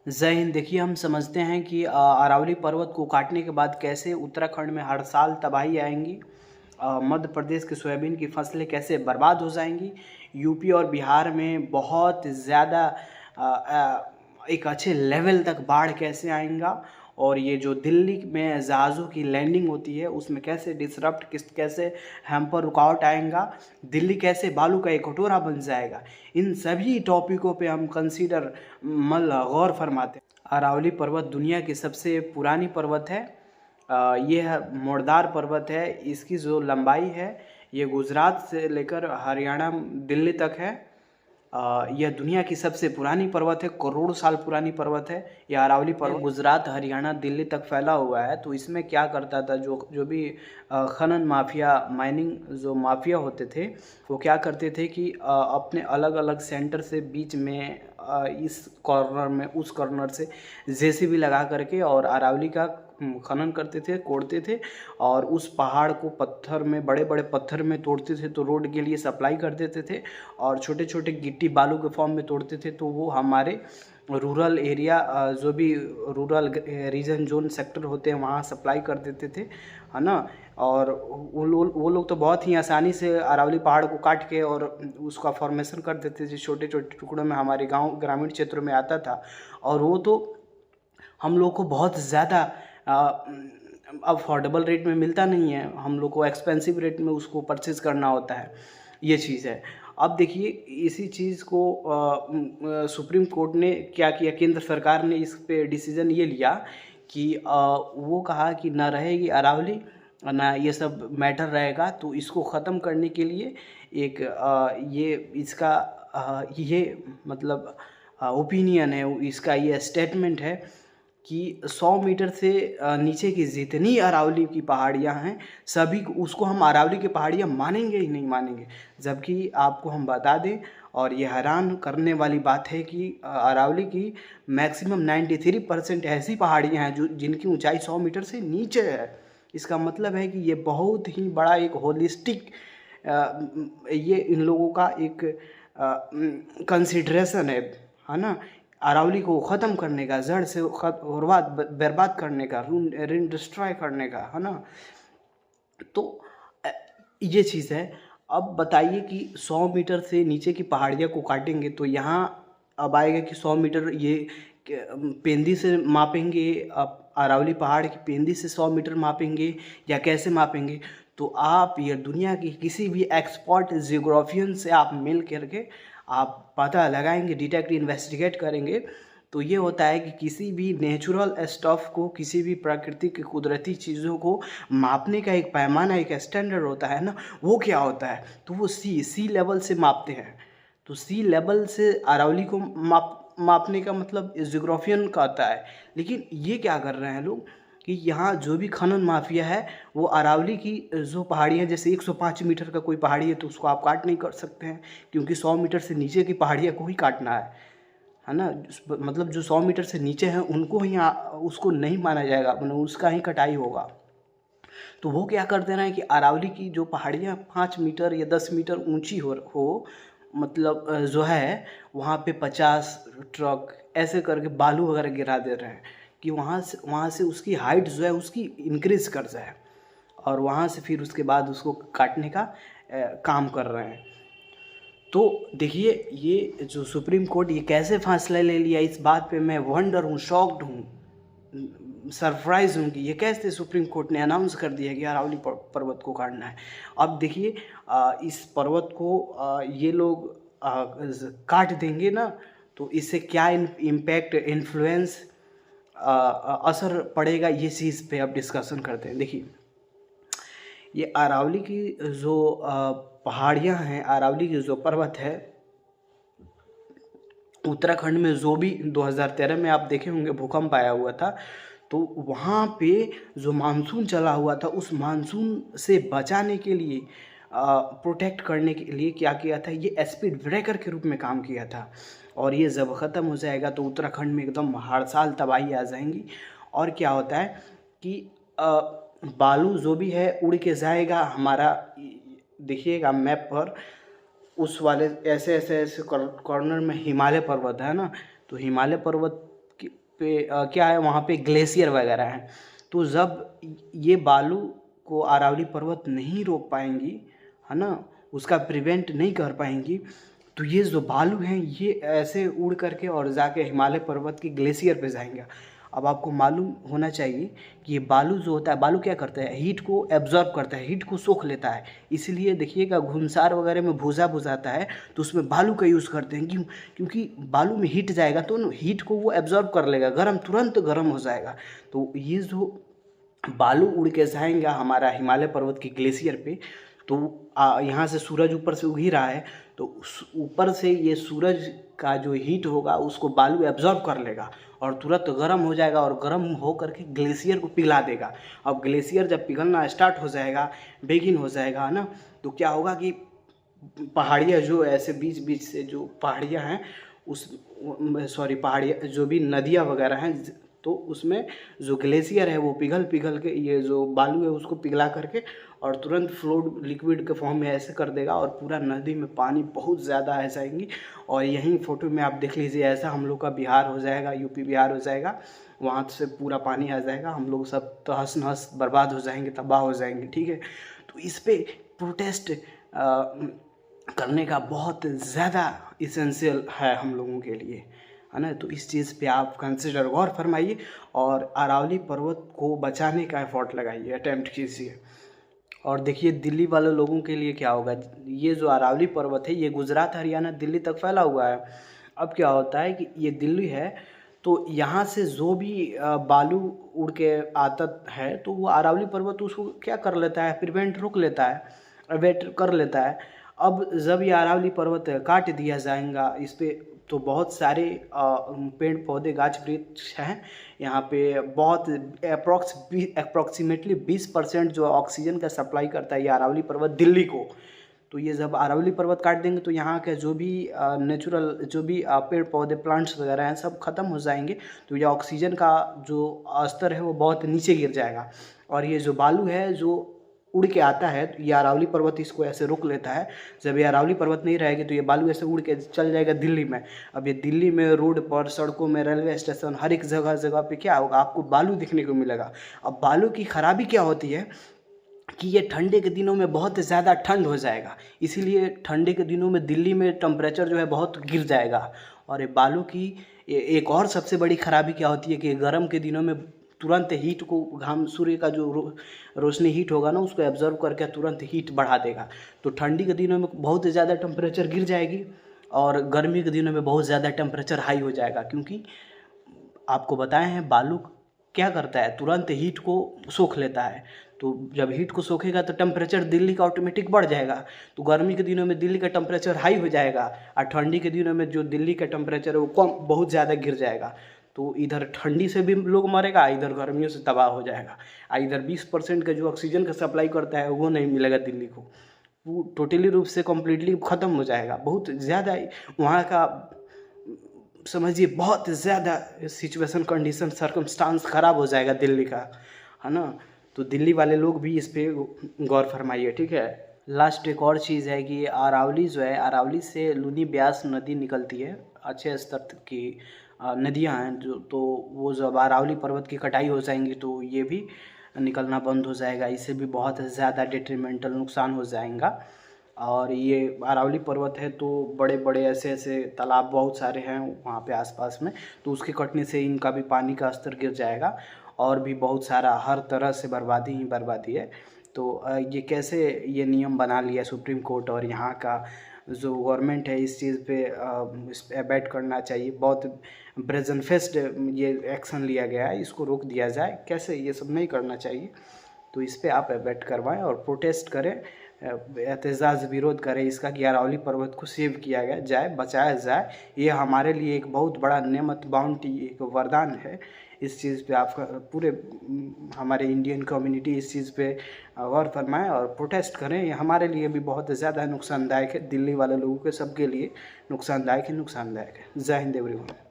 जय हिंद। देखिए, हम समझते हैं कि अरावली पर्वत को काटने के बाद कैसे उत्तराखंड में हर साल तबाही आएंगी। मध्य प्रदेश की सोयाबीन की फसलें कैसे बर्बाद हो जाएंगी। यूपी और बिहार में बहुत ज़्यादा एक अच्छे लेवल तक बाढ़ कैसे आएगा। और ये जो दिल्ली में जहाज़ों की लैंडिंग होती है उसमें कैसे डिसरप्ट कैसे हैम्पर रुकावट आएगा। दिल्ली कैसे बालू का एक कटोरा बन जाएगा। इन सभी टॉपिकों पे हम कंसीडर गौर फरमाते हैं। अरावली पर्वत दुनिया की सबसे पुरानी पर्वत है। यह मोड़दार पर्वत है। इसकी जो लंबाई है ये गुजरात से लेकर हरियाणा दिल्ली तक है। यह दुनिया की सबसे पुरानी पर्वत है, करोड़ों साल पुरानी पर्वत है। यह अरावली पर्वत गुजरात हरियाणा दिल्ली तक फैला हुआ है। तो इसमें क्या करता था, जो जो भी खनन माफिया, माइनिंग जो माफिया होते थे, वो क्या करते थे कि अपने अलग अलग सेंटर से बीच में इस कॉर्नर में उस कॉर्नर से जेसीबी लगा करके और अरावली का खनन करते थे, कोड़ते थे और उस पहाड़ को पत्थर में, बड़े बड़े पत्थर में तोड़ते थे तो रोड के लिए सप्लाई कर देते थे। और छोटे छोटे गिट्टी बालू के फॉर्म में तोड़ते थे तो वो हमारे रूरल एरिया, जो भी रूरल रीजन जोन सेक्टर होते हैं वहाँ सप्लाई कर देते थे, है ना। और वो लोग तो बहुत ही आसानी से अरावली पहाड़ को काट के और उसका फॉर्मेशन कर देते थे, छोटे छोटे टुकड़ों में हमारे गांव ग्रामीण क्षेत्रों में आता था। और वो तो हम लोग को बहुत ज़्यादा अफोर्डेबल रेट में मिलता नहीं है, हम लोग को एक्सपेंसिव रेट में उसको परचेज़ करना होता है। ये चीज़ है। अब देखिए, इसी चीज़ को सुप्रीम कोर्ट ने क्या किया, केंद्र सरकार ने इस पे डिसीजन ये लिया कि वो कहा कि ना रहेगी अरावली, ना ये सब मैटर रहेगा। तो इसको ख़त्म करने के लिए एक ये इसका ये मतलब ओपिनियन है, इसका ये स्टेटमेंट है कि 100 मीटर से नीचे की जितनी अरावली की पहाड़ियाँ हैं सभी को, उसको हम अरावली की पहाड़ियाँ मानेंगे ही नहीं मानेंगे। जबकि आपको हम बता दें, और ये हैरान करने वाली बात है कि अरावली की मैक्सिमम 93% ऐसी पहाड़ियाँ हैं जो जिनकी ऊंचाई 100 मीटर से नीचे है। इसका मतलब है कि ये बहुत ही बड़ा एक होलिस्टिक, ये इन लोगों का एक कंसिडरेशन है ना। अरावली को ख़त्म करने का, जड़ से बर्बाद करने का, ऋण डिस्ट्रॉय करने का, है ना। तो ये चीज़ है। अब बताइए कि 100 मीटर से नीचे की पहाड़ियाँ को काटेंगे तो यहाँ अब आएगा कि 100 मीटर ये पेंदी से मापेंगे, अब अरावली पहाड़ की पेंदी से 100 मीटर मापेंगे या कैसे मापेंगे। तो आप ये दुनिया की किसी भी एक्सपर्ट जियोग्राफियन से आप मिल करके आप पता लगाएंगे, डिटेक्ट इन्वेस्टिगेट करेंगे तो ये होता है कि किसी भी नेचुरल स्टफ़ को, किसी भी प्राकृतिक कुदरती चीज़ों को मापने का एक पैमाना, एक स्टैंडर्ड होता है ना, वो क्या होता है, तो वो सी लेवल से मापते हैं। तो सी लेवल से अरावली को मापने का मतलब जियोग्राफियन का आता है। लेकिन ये क्या कर रहे हैं लोग कि यहाँ जो भी खनन माफिया है वो अरावली की जो पहाड़ियाँ, जैसे 105 मीटर का कोई पहाड़ी है तो उसको आप काट नहीं कर सकते हैं, क्योंकि 100 मीटर से नीचे की पहाड़ियाँ को ही काटना है ना। मतलब जो 100 मीटर से नीचे हैं उनको ही उसको नहीं माना जाएगा, मतलब उसका ही कटाई होगा। तो वो क्या कर दे रहे हैं कि अरावली की जो पहाड़ियाँ 5 मीटर या 10 मीटर ऊंची हो मतलब जो है वहाँ पे 50 ट्रक ऐसे करके बालू वगैरह गिरा दे रहे हैं कि वहाँ से उसकी हाइट जो है उसकी इंक्रीज़ कर जाए, और वहाँ से फिर उसके बाद उसको काटने का काम कर रहे हैं। तो देखिए, ये जो सुप्रीम कोर्ट ये कैसे फैसला ले लिया, इस बात पे मैं वंडर हूँ, शॉक्ड हूँ, सरप्राइज हूँ कि ये कैसे सुप्रीम कोर्ट ने अनाउंस कर दिया कि अरावली पर्वत को काटना है। अब देखिए, इस पर्वत को ये लोग काट देंगे ना, तो इससे क्या इम्पैक्ट, इन्फ्लुएंस, असर पड़ेगा, ये चीज़ पे अब डिस्कशन करते हैं। देखिए, ये अरावली की जो पहाड़ियाँ हैं, अरावली की जो पर्वत है, उत्तराखंड में जो भी 2013 में आप देखे होंगे भूकंप आया हुआ था, तो वहाँ पे जो मानसून चला हुआ था उस मानसून से बचाने के लिए, प्रोटेक्ट करने के लिए क्या किया था, ये स्पीड ब्रेकर के रूप में काम किया था। और ये जब ख़त्म हो जाएगा तो उत्तराखंड में एकदम हर साल तबाही आ जाएंगी। और क्या होता है कि बालू जो भी है उड़ के जाएगा हमारा, देखिएगा मैप पर उस वाले ऐसे ऐसे ऐसे कॉर्नर में हिमालय पर्वत है ना, तो हिमालय पर्वत पे क्या है, वहाँ पे ग्लेशियर वगैरह हैं। तो जब ये बालू को अरावली पर्वत नहीं रोक पाएंगी, है ना, उसका प्रिवेंट नहीं कर पाएंगी, तो ये जो बालू हैं ये ऐसे उड़ करके और जाके हिमालय पर्वत की ग्लेशियर पे जाएंगे। अब आपको मालूम होना चाहिए कि ये बालू जो होता है, बालू क्या करता है, हीट को एब्जॉर्ब करता है, हीट को सोख लेता है। इसलिए देखिएगा घुमसार वगैरह में भूसा बुझाता है तो उसमें बालू का यूज़ करते हैं। क्यों? क्योंकि बालू में हीट जाएगा तो हीट को वो एब्जॉर्ब कर लेगा, तुरंत गर्म हो जाएगा। तो ये जो बालू उड़ के जाएंगे हमारा हिमालय पर्वत की ग्लेशियर पे, तो यहाँ से सूरज ऊपर से उग ही रहा है, तो ऊपर से ये सूरज का जो हीट होगा उसको बालू एब्जॉर्ब कर लेगा और तुरंत गर्म हो जाएगा और गर्म हो करके ग्लेशियर को पिघला देगा। अब ग्लेशियर जब पिघलना स्टार्ट हो जाएगा, बेगिन हो जाएगा, है ना, तो क्या होगा कि पहाड़ियाँ जो ऐसे बीच बीच से जो पहाड़ियाँ हैं पहाड़ियाँ जो भी नदियाँ वगैरह हैं, तो उसमें जो ग्लेशियर है वो पिघल के ये जो बालू है उसको पिघला करके और तुरंत फ्लोट लिक्विड के फॉर्म में ऐसे कर देगा और पूरा नदी में पानी बहुत ज़्यादा आ जाएंगी। और यहीं फ़ोटो में आप देख लीजिए, ऐसा हम लोग का बिहार हो जाएगा, यूपी बिहार हो जाएगा, वहाँ से पूरा पानी आ जाएगा, हम लोग सब तहस नहस बर्बाद हो जाएंगे, तबाह हो जाएंगे। ठीक है, तो इस पर प्रोटेस्ट करने का बहुत ज़्यादा इसेंशियल है हम लोगों के लिए, है ना। तो इस चीज़ पे आप कंसिडर गौर फरमाइए और अरावली पर्वत को बचाने का एफर्ट लगाइए, अटेम्प्ट कीजिए। और देखिए दिल्ली वाले लोगों के लिए क्या होगा, ये जो अरावली पर्वत है ये गुजरात, हरियाणा, दिल्ली तक फैला हुआ है। अब क्या होता है कि ये दिल्ली है तो यहाँ से जो भी बालू उड़ के आता है तो वो अरावली पर्वत उसको क्या कर लेता है, प्रिवेंट रोक लेता है, अवेट कर लेता है। अब जब ये अरावली पर्वत काट दिया जाएगा, इस पे तो बहुत सारे पेड़ पौधे गाछ वृक्ष हैं यहाँ पे, बहुत अप्रॉक्सीमेटली 20% जो ऑक्सीजन का सप्लाई करता है ये अरावली पर्वत दिल्ली को। तो ये जब अरावली पर्वत काट देंगे तो यहाँ के जो भी नेचुरल जो भी पेड़ पौधे प्लांट्स वगैरह हैं सब खत्म हो जाएंगे। तो ये ऑक्सीजन का जो स्तर है वो बहुत नीचे गिर जाएगा और ये जो बालू है जो उड़ के आता है तो ये अरावली पर्वत इसको ऐसे रोक लेता है। जब ये अरावली पर्वत नहीं रहेगी तो ये बालू ऐसे उड़ के चल जाएगा दिल्ली में। अब ये दिल्ली में रोड पर, सड़कों में, रेलवे स्टेशन, हर एक जगह पे क्या होगा, आपको बालू दिखने को मिलेगा। अब बालू की खराबी क्या होती है कि ये ठंडे के दिनों में बहुत ज़्यादा ठंड हो जाएगा, इसीलिए ठंडे के दिनों में दिल्ली में टेम्परेचर जो है बहुत गिर जाएगा। और ये बालू की एक और सबसे बड़ी खराबी क्या होती है कि गर्म के दिनों में तुरंत हीट को, घाम सूर्य का जो रोशनी हीट होगा ना उसको एब्जॉर्व करके तुरंत हीट बढ़ा देगा। तो ठंडी के दिनों में बहुत ज़्यादा टेम्परेचर गिर जाएगी और गर्मी के दिनों में बहुत ज़्यादा टेम्परेचर हाई हो जाएगा। क्योंकि आपको बताए हैं बालू क्या करता है, तुरंत हीट को सोख लेता है। तो जब हीट को सोखेगा तो टेम्परेचर दिल्ली का ऑटोमेटिक बढ़ जाएगा। तो गर्मी के दिनों में दिल्ली का टेम्परेचर हाई हो जाएगा और ठंडी के दिनों में जो दिल्ली का टेम्परेचर है वो कम, बहुत ज़्यादा गिर जाएगा। तो इधर ठंडी से भी लोग मरेगा, इधर गर्मियों से तबाह हो जाएगा। इधर 20% का जो ऑक्सीजन का सप्लाई करता है वो नहीं मिलेगा दिल्ली को, वो टोटली रूप से कम्प्लीटली ख़त्म हो जाएगा। बहुत ज़्यादा वहाँ का समझिए बहुत ज़्यादा सिचुएशन, कंडीशन, सर्कमस्टांस ख़राब हो जाएगा दिल्ली का, है ना। तो दिल्ली वाले लोग भी इस पे गौर फरमाइए, ठीक है। लास्ट एक और चीज़ है कि अरावली जो है, अरावली से लूनी ब्यास नदी निकलती है, अच्छे स्तर की नदियाँ हैं जो, तो वो जब अरावली पर्वत की कटाई हो जाएंगी तो ये भी निकलना बंद हो जाएगा, इससे भी बहुत ज़्यादा डिट्रीमेंटल नुकसान हो जाएगा। और ये अरावली पर्वत है तो बड़े बड़े ऐसे तालाब बहुत सारे हैं वहाँ पे आसपास में, तो उसके कटने से इनका भी पानी का स्तर गिर जाएगा और भी बहुत सारा हर तरह से बर्बादी ही बर्बादी है। तो ये कैसे ये नियम बना लिया सुप्रीम कोर्ट और यहाँ का जो गवर्नमेंट है इस चीज़ पे इस पे अबैट करना चाहिए। बहुत ब्रेजन फेस्ट ये एक्शन लिया गया है, इसको रोक दिया जाए, कैसे ये सब नहीं करना चाहिए। तो इस पे आप अबैट करवाएं और प्रोटेस्ट करें, एहतजाज विरोध करें इसका कि अरावली पर्वत को सेव किया गया जाए, बचाया जाए। ये हमारे लिए एक बहुत बड़ा नेमत, बाउंटी, एक वरदान है। इस चीज़ पे आपका पूरे हमारे इंडियन कम्युनिटी इस चीज़ पे गौर फरमाएं और प्रोटेस्ट करें। ये हमारे लिए भी बहुत ज़्यादा नुकसानदायक है, दिल्ली वाले लोगों के सबके लिए नुकसानदायक है। जय हिंद एवरीवन।